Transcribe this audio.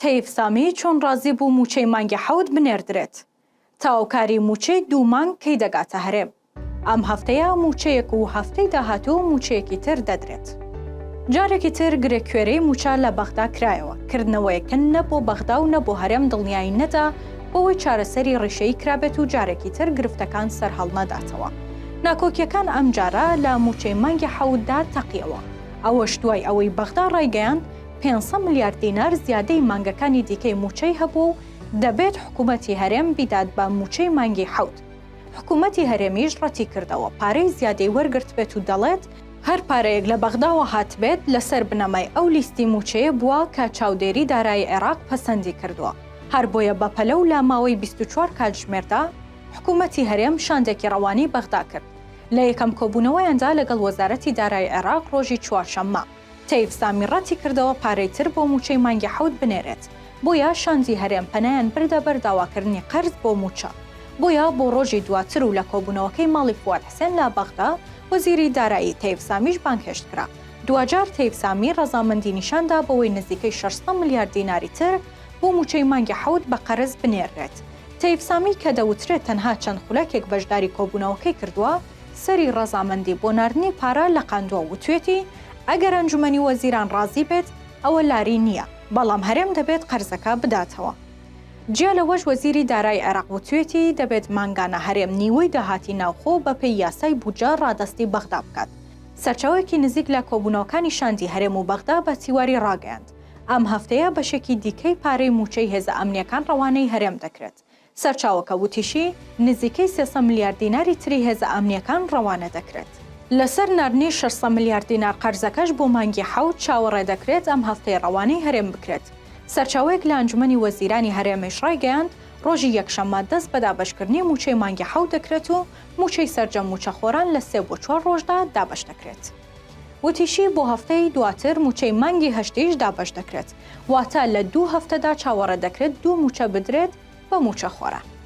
تەیف سامی چۆن ڕازی بوو موچەی مانگی حەوت بنێردرێت. تاوکاری موچەی 2 مانگ کەی دەگاتە هەرێم. ئەم هەفتەیە موچەیەک و هەفتەی داهاتوو موچەیەکی تر دەدرێت. جارێکی تر گرێکوێرەی موچە لە بەغدا کرایەوە. کردنەوەیەکن نە بۆ بەغدا و نە بۆ هەرێم دڵنیایی نەدا بۆەوەی چارەسەری ڕیشەی کرابێت و جارێکی تر گرفتەکان سەرهەڵ نەداتەوە. ناکۆکیەکان ئەم جارە لە موچەی مانگی حەوتدا تەقیەوە. ئەوەش دوای ئەوەی بەغدا ڕایگەیاند 500 ملیار دینار زیادەی مانگەکانی دیکەی موچەی هەبوو دەبێت حکوومەتی هەرێم بیدات بە موچەی مانگی حەوت. حکوومەتی هەرێمیش ڕەتی کردەوە پارەی زیادەی وەرگرت بێت و دەڵێت هەر پارەیەک لە بەغداوە هاتبێت لەسەر بنەمای ئەو لیستی موچەیە بووە کە چاودێری دارایی عێراق پەسەندی کردووە. هەر بۆیە بەپەلە و لە ماوەی 24 کاتژمێردا حکوومەتی هەرێم شاندێکی ڕەوانی بەغدا کرد. لە یەکەم کۆبوونەوەیاندا لەگەڵ وەزارەتی دارایی عێراق ڕۆژی چوارشەممە. تەیف سامی ڕەتی کردەوە پارەی تر بۆ موچەی مانگی حەوت بنێرێت. بۆیە شاندی هەرێم پەنایان بردە بەر داواکردنی قەرز بۆ موچە. بۆیە بۆ ڕۆژی دواتر و لە کۆبوونەوەکەی ماڵی فواد حسێن لە بەغدا وەزیری دارایی تەیف سامیش بانگهێشت کرا. دوجار تەیف سامی ڕەزامەندی نیشاندا بەوەی نزیکەی 600 ملیار دیناری تر بۆ موچەی مانگی حەوت بە قەرز بنێرێت. تەیف سامی کە دەوترێت تەنها چەند خولەکێک بەشداری کۆبوونەوەکەی کردووە، سەری ڕەزامەندی بۆ ناردنی پارە لە قاندووە وتوێتی ئەگەر ئەنجومەنی وەزیران ڕازی بێت ئەوە لاری نییە، بەڵام هەرێم دەبێت قەرزەکە بداتەوە. جیا لەوەش وەزیری دارایی عێراق وتوێتی دەبێت مانگانە هەرێم نیوەی داهاتی ناوخۆ بەپێی یاسای بودجە ڕادەستی بەغدا بکات. سەرچاوێکی نزیک لە کۆبوونەوەکانی شاندی هەرێم و بەغدا بە تیواری ڕاگەیاند. ئەم هەفتەیە بەشێکی دیکەی پارەی موچەی هێزە ئەمنیەکان ڕەوانەی هەرێم دەکرێت. سەرچاوەکە وتیشی نزیکەی 300 ملیار دیناری تری هێزە ئەمنیەکان ڕەوانە دەکرێت. لەسەر ناردنی 600 ملیار دینار قەرزەکەش بۆ مانگی حەوت چاوەڕێ دەکرێت ئەم هەفتەی ڕەوانەی هەرێم بکرێت. سەرچاوەیەک لە ئەنجومەنی وەزیرانی هەرێمیش ڕایگەیاند ڕۆژی یەکشەممە دەست بە دابەشکردنی موچەی مانگی حەوت دەکرێت و موچەی سەرجەم موچەخۆران لە 3 بۆ 4 ڕۆژدا دابەش دەکرێت. وتیشی بۆ هەفتەی دواتر موچەی مانگی هەشتیش دابەش دەکرێت. واتە لە 2 هەفتەدا چاوەڕێ دەکرێت 2 موچە بدرێت بە موچەخۆران.